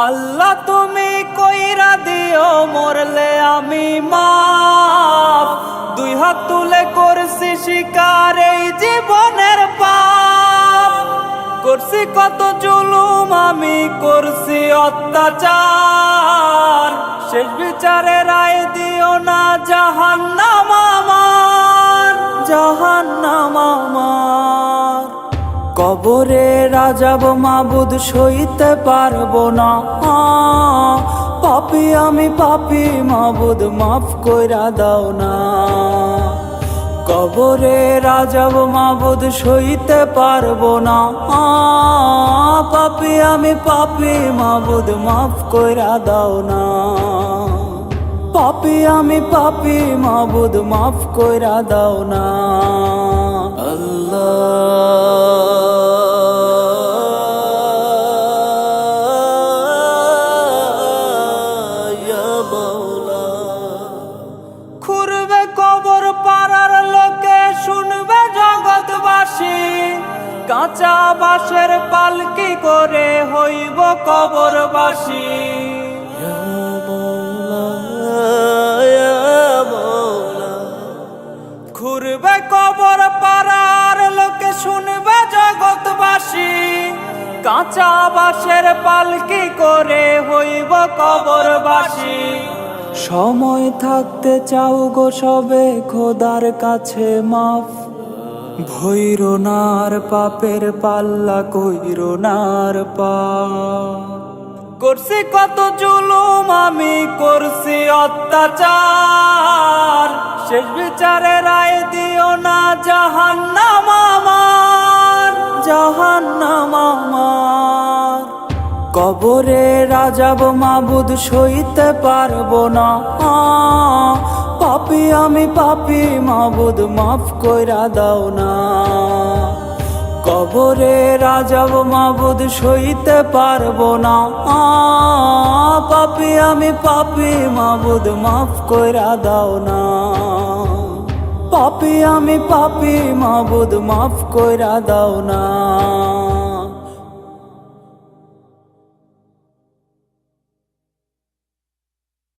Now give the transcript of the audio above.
আল্লাহ তুমি কইরা দিও মরলে আমি মাফ, দুই হাত তুলে করছি স্বীকার এই জীবনের পাপ। করছি কত জুলুম আমি করছি অত্যাচার, শেষ বিচারে রায় দিও না জাহান্নাম আমার, জাহান্নাম আমার। কবরে রাজাব মাবুদ সইতে পারবো না, পাপী আমি পাপী মাবুদ মাফ কইরা দাও না। কবরে রাজাব মাবুদ সইতে পারবো না, পাপী আমি পাপী মাবুদ মাফ কইরা দাও না। পাপী আমি পাপী মাবুদ মাফ কইরা দাও না। খুঁড়বে কবর পাড়ার লোকে শুনবে জগৎবাসী, কাঁচা বাঁশের পালকি করে হইব কবরবাসী। ঘুরবে কবর পাড়ার লোকে শুনবে জগৎবাসী, কাঁচা বাঁশের পালকি করে হইব কবরবাসী। সময় থাকতে চাও গো সবে খোদার কাছে মাফ, ভৈরো নার পাপের পাল্লা কইরো নার পাপ। করছি কত জুলুম আমি করছি অত্যাচার, শেষ বিচারে রায় দিও না জাহান্নাম আমার, জাহান্নাম আমার। কবরে রাজাব মাবুদ সইতে পারবো না, পাপী আমি পাপী মাবুদ মাফ কইরা দাও না। কবরে রাজাব মাবুদ সইতে পারবো না, পাপী আমি পাপী মাবুদ মাফ কইরা দাও না। পাপী আমি পাপী মাবুদ মাফ কইরা দাও না।